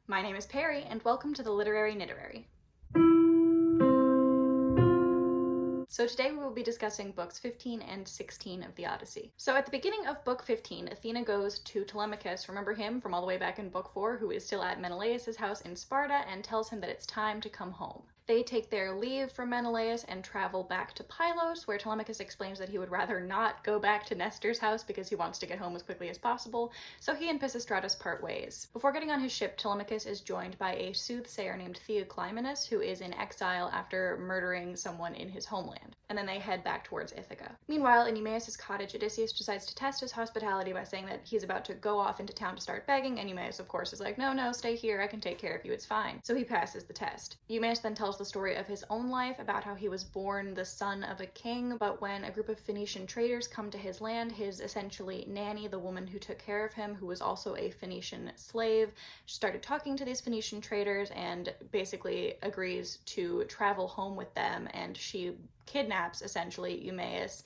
My name is Perry, and welcome to the Literary Knitterary. So today we will be discussing books 15 and 16 of the Odyssey. So at the beginning of book 15, Athena goes to Telemachus, remember him from all the way back in book 4, who is still at Menelaus' house in Sparta, and tells him that it's time to come home. They take their leave from Menelaus and travel back to Pylos, where Telemachus explains that he would rather not go back to Nestor's house because he wants to get home as quickly as possible, so he and Pisistratus part ways. Before getting on his ship, Telemachus is joined by a soothsayer named Theoclymenus, who is in exile after murdering someone in his homeland, and then they head back towards Ithaca. Meanwhile, in Eumaeus' cottage, Odysseus decides to test his hospitality by saying that he's about to go off into town to start begging, and Eumaeus, of course, is like, no, stay here, I can take care of you, it's fine. So he passes the test. Eumaeus then tells the story of his own life, about how he was born the son of a king, but when a group of Phoenician traders come to his land, his essentially nanny, the woman who took care of him, who was also a Phoenician slave, started talking to these Phoenician traders and basically agrees to travel home with them, and she kidnaps essentially Eumaeus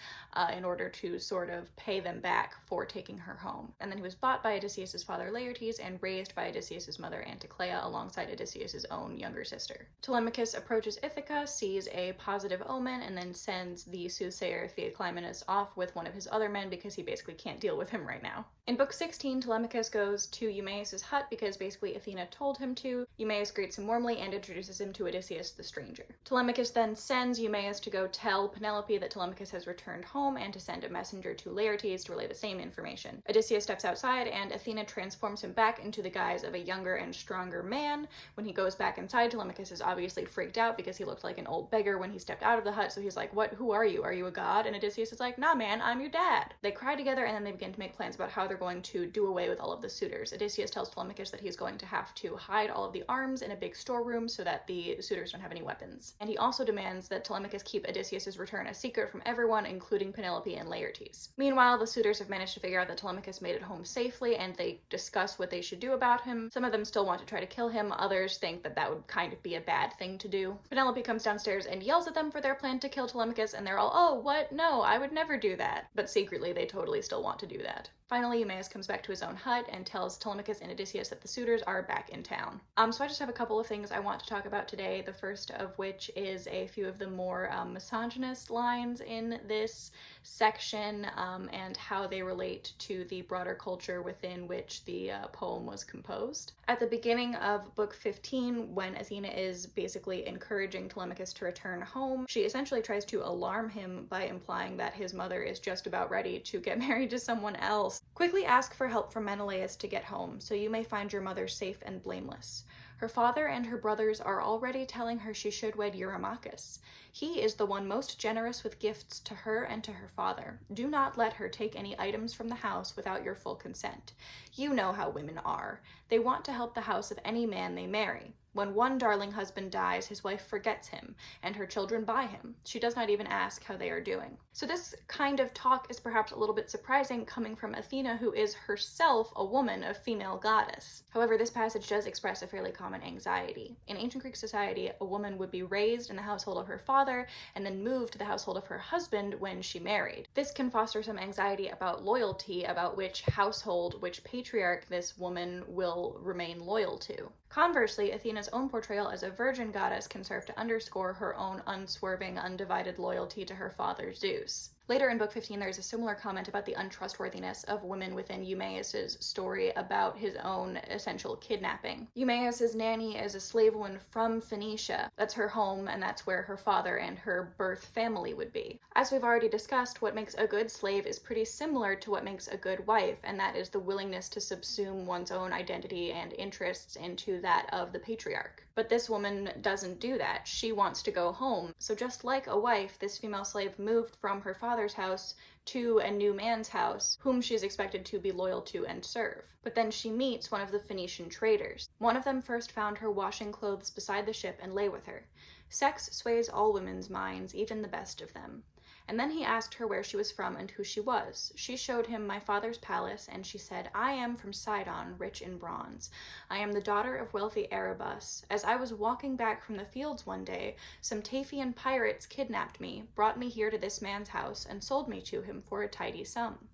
in order to sort of pay them back for taking her home. And then he was bought by Odysseus' father Laertes and raised by Odysseus' mother Anticlea alongside Odysseus' own younger sister. Telemachus approaches Ithaca, sees a positive omen, and then sends the soothsayer Theoclymenus off with one of his other men because he basically can't deal with him right now. In book 16, Telemachus goes to Eumaeus' hut because basically Athena told him to. Eumaeus greets him warmly and introduces him to Odysseus the stranger. Telemachus then sends Eumaeus to go tell Penelope that Telemachus has returned home and to send a messenger to Laertes to relay the same information. Odysseus steps outside and Athena transforms him back into the guise of a younger and stronger man. When he goes back inside, Telemachus is obviously freaked out because he looked like an old beggar when he stepped out of the hut, so he's like, "What? Who are you? Are you a god?" And Odysseus is like, "Nah, man, I'm your dad." They cry together and then they begin to make plans about how they're going to do away with all of the suitors. Odysseus tells Telemachus that he's going to have to hide all of the arms in a big storeroom so that the suitors don't have any weapons. And he also demands that Telemachus keep Odysseus' return a secret from everyone, including Penelope and Laertes. Meanwhile, the suitors have managed to figure out that Telemachus made it home safely, and they discuss what they should do about him. Some of them still want to try to kill him, others think that that would kind of be a bad thing to do. Penelope comes downstairs and yells at them for their plan to kill Telemachus, and they're all, "Oh, what? No, I would never do that." But secretly, they totally still want to do that. Finally, Eumaeus comes back to his own hut and tells Telemachus and Odysseus that the suitors are back in town. So I just have a couple of things I want to talk about today, the first of which is a few of the more misogynist lines in this section and how they relate to the broader culture within which the poem was composed. At the beginning of book 15, when Athena is basically encouraging Telemachus to return home, she essentially tries to alarm him by implying that his mother is just about ready to get married to someone else. "Quickly ask for help from Menelaus to get home, so you may find your mother safe and blameless. Her father and her brothers are already telling her she should wed Eurymachus. He is the one most generous with gifts to her and to her father. Do not let her take any items from the house without your full consent. You know how women are. They want to help the house of any man they marry. When one darling husband dies, his wife forgets him, and her children by him. She does not even ask how they are doing." So this kind of talk is perhaps a little bit surprising coming from Athena, who is herself a woman, a female goddess. However, this passage does express a fairly common anxiety. In ancient Greek society, a woman would be raised in the household of her father and then move to the household of her husband when she married. This can foster some anxiety about loyalty, about which household, which patriarch this woman will remain loyal to. Conversely, Athena's own portrayal as a virgin goddess can serve to underscore her own unswerving, undivided loyalty to her father Zeus. Later in book 15, there's a similar comment about the untrustworthiness of women within Eumaeus' story about his own essential kidnapping. Eumaeus' nanny is a slave woman from Phoenicia. That's her home, and that's where her father and her birth family would be. As we've already discussed, what makes a good slave is pretty similar to what makes a good wife, and that is the willingness to subsume one's own identity and interests into that of the patriarch. But this woman doesn't do that. She wants to go home. So just like a wife, this female slave moved from her father's house to a new man's house, whom she's expected to be loyal to and serve. But then she meets one of the Phoenician traders. One of them first found her washing clothes beside the ship and lay with her. Sex sways all women's minds, even the best of them. And then he asked her where she was from and who she was. She showed him my father's palace, and she said, "I am from Sidon, rich in bronze. I am the daughter of wealthy Erebus. As I was walking back from the fields one day, some Taphian pirates kidnapped me, brought me here to this man's house, and sold me to him for a tidy sum.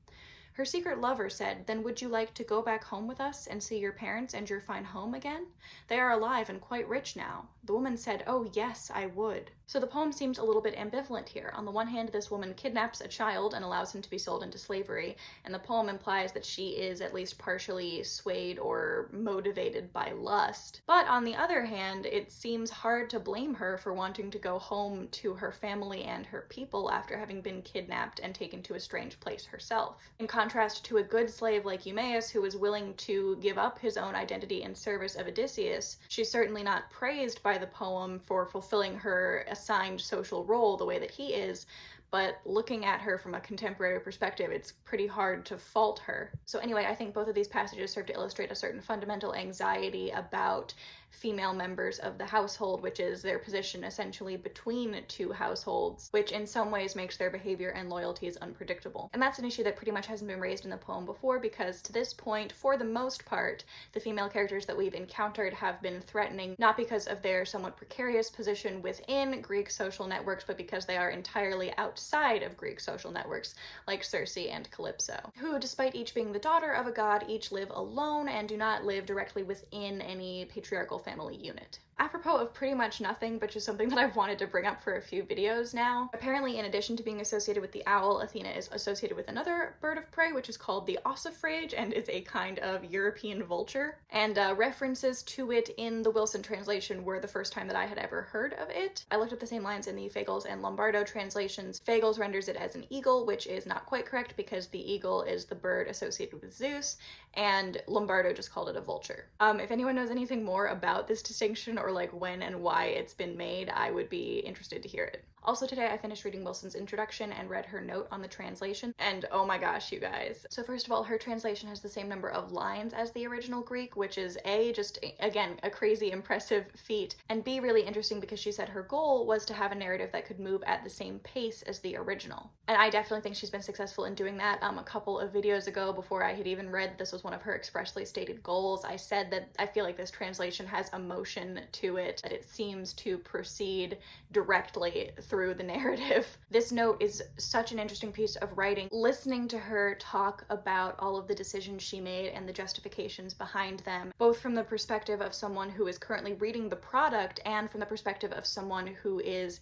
Her secret lover said, "Then would you like to go back home with us and see your parents and your fine home again? They are alive and quite rich now." The woman said, "Oh yes, I would." So the poem seems a little bit ambivalent here. On the one hand, this woman kidnaps a child and allows him to be sold into slavery, and the poem implies that she is at least partially swayed or motivated by lust. But on the other hand, it seems hard to blame her for wanting to go home to her family and her people after having been kidnapped and taken to a strange place herself. In contrast to a good slave like Eumaeus, who was willing to give up his own identity in service of Odysseus, she's certainly not praised by the poem for fulfilling her assigned social role the way that he is, but looking at her from a contemporary perspective, it's pretty hard to fault her. So anyway, I think both of these passages serve to illustrate a certain fundamental anxiety about female members of the household, which is their position essentially between two households, which in some ways makes their behavior and loyalties unpredictable. And that's an issue that pretty much hasn't been raised in the poem before, because to this point, for the most part, the female characters that we've encountered have been threatening, not because of their somewhat precarious position within Greek social networks, but because they are entirely outside of Greek social networks, like Circe and Calypso, who, despite each being the daughter of a god, each live alone and do not live directly within any patriarchal family unit. Apropos of pretty much nothing, but just something that I've wanted to bring up for a few videos now. Apparently, in addition to being associated with the owl, Athena is associated with another bird of prey, which is called the ossifrage, and is a kind of European vulture. And references to it in the Wilson translation were the first time that I had ever heard of it. I looked up the same lines in the Fagles and Lombardo translations. Fagles renders it as an eagle, which is not quite correct because the eagle is the bird associated with Zeus, and Lombardo just called it a vulture. If anyone knows anything more about this distinction, or like when and why it's been made, I would be interested to hear it. Also today, I finished reading Wilson's introduction and read her note on the translation, and oh my gosh, you guys. So first of all, her translation has the same number of lines as the original Greek, which is A, just again, a crazy impressive feat, and B, really interesting because she said her goal was to have a narrative that could move at the same pace as the original. And I definitely think she's been successful in doing that. A couple of videos ago, before I had even read this was one of her expressly stated goals, I said that I feel like this translation has emotion to it, that it seems to proceed directly through the narrative. This note is such an interesting piece of writing. Listening to her talk about all of the decisions she made and the justifications behind them, both from the perspective of someone who is currently reading the product and from the perspective of someone who is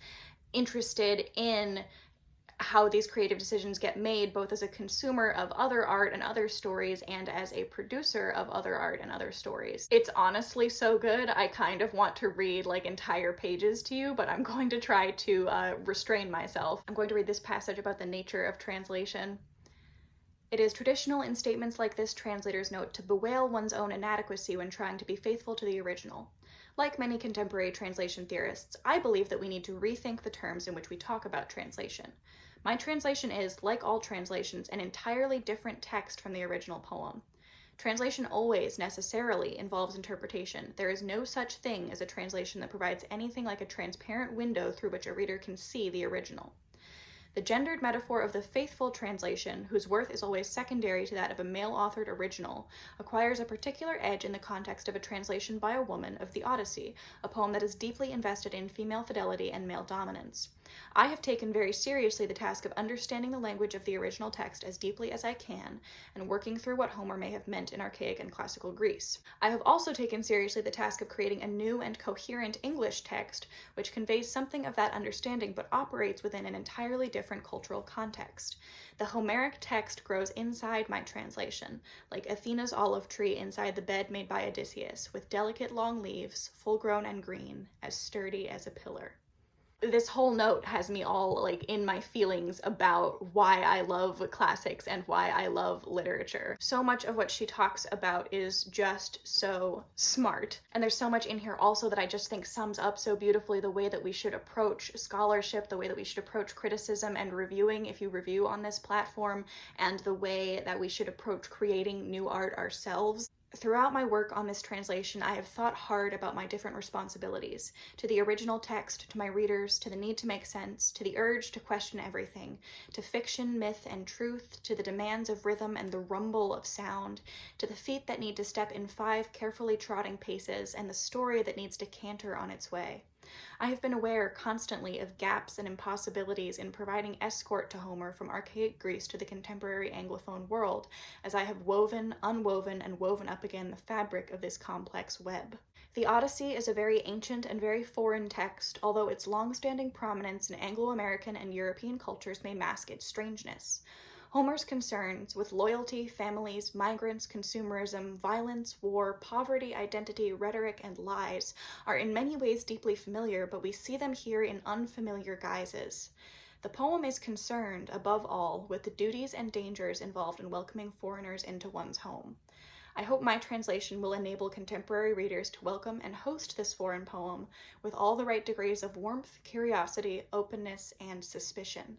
interested in how these creative decisions get made, both as a consumer of other art and other stories and as a producer of other art and other stories. It's honestly so good. I kind of want to read like entire pages to you, but I'm going to try to restrain myself. I'm going to read this passage about the nature of translation. It is traditional in statements like this translator's note to bewail one's own inadequacy when trying to be faithful to the original. Like many contemporary translation theorists, I believe that we need to rethink the terms in which we talk about translation. My translation is, like all translations, an entirely different text from the original poem. Translation always, necessarily, involves interpretation. There is no such thing as a translation that provides anything like a transparent window through which a reader can see the original. The gendered metaphor of the faithful translation, whose worth is always secondary to that of a male-authored original, acquires a particular edge in the context of a translation by a woman of the Odyssey, a poem that is deeply invested in female fidelity and male dominance. I have taken very seriously the task of understanding the language of the original text as deeply as I can, and working through what Homer may have meant in archaic and classical Greece. I have also taken seriously the task of creating a new and coherent English text, which conveys something of that understanding but operates within an entirely different cultural context. The Homeric text grows inside my translation, like Athena's olive tree inside the bed made by Odysseus, with delicate long leaves, full-grown and green, as sturdy as a pillar. This whole note has me all like in my feelings about why I love classics and why I love literature. So much of what she talks about is just so smart. And there's so much in here also that I just think sums up so beautifully the way that we should approach scholarship, the way that we should approach criticism and reviewing if you review on this platform, and the way that we should approach creating new art ourselves. Throughout my work on this translation, I have thought hard about my different responsibilities, to the original text, to my readers, to the need to make sense, to the urge to question everything, to fiction, myth, and truth, to the demands of rhythm and the rumble of sound, to the feet that need to step in 5 carefully trotting paces, and the story that needs to canter on its way. I have been aware constantly of gaps and impossibilities in providing escort to Homer from archaic Greece to the contemporary Anglophone world, as I have woven, unwoven, and woven up again the fabric of this complex web. The Odyssey is a very ancient and very foreign text, although its long-standing prominence in Anglo-American and European cultures may mask its strangeness. Homer's concerns with loyalty, families, migrants, consumerism, violence, war, poverty, identity, rhetoric, and lies are in many ways deeply familiar, but we see them here in unfamiliar guises. The poem is concerned, above all, with the duties and dangers involved in welcoming foreigners into one's home. I hope my translation will enable contemporary readers to welcome and host this foreign poem with all the right degrees of warmth, curiosity, openness, and suspicion.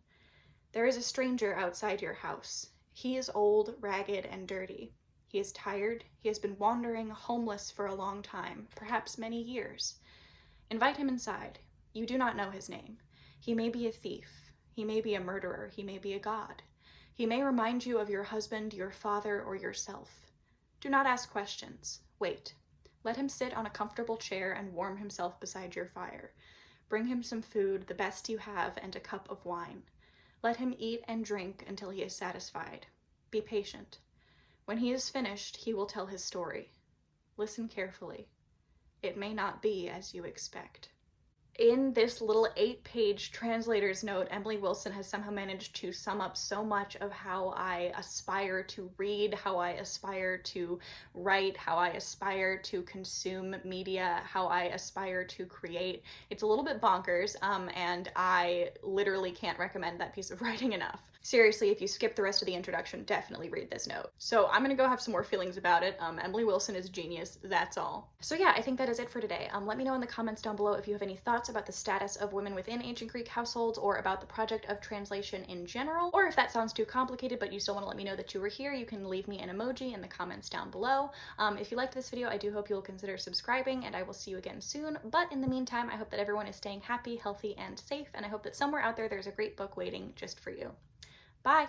There is a stranger outside your house. He is old, ragged, and dirty. He is tired. He has been wandering homeless for a long time, perhaps many years. Invite him inside. You do not know his name. He may be a thief. He may be a murderer. He may be a god. He may remind you of your husband, your father, or yourself. Do not ask questions. Wait. Let him sit on a comfortable chair and warm himself beside your fire. Bring him some food, the best you have, and a cup of wine. Let him eat and drink until he is satisfied. Be patient. When he is finished, he will tell his story. Listen carefully. It may not be as you expect. In this little 8-page translator's note, Emily Wilson has somehow managed to sum up so much of how I aspire to read, how I aspire to write, how I aspire to consume media, how I aspire to create. It's a little bit bonkers, and I literally can't recommend that piece of writing enough. Seriously, if you skip the rest of the introduction, definitely read this note. So I'm gonna go have some more feelings about it. Emily Wilson is a genius, that's all. So yeah, I think that is it for today. Let me know in the comments down below if you have any thoughts about the status of women within ancient Greek households or about the project of translation in general, or if that sounds too complicated but you still want to let me know that you were here, you can leave me an emoji in the comments down below. If you liked this video, I do hope you'll consider subscribing, and I will see you again soon. But in the meantime, I hope that everyone is staying happy, healthy, and safe, and I hope that somewhere out there there's a great book waiting just for you. Bye!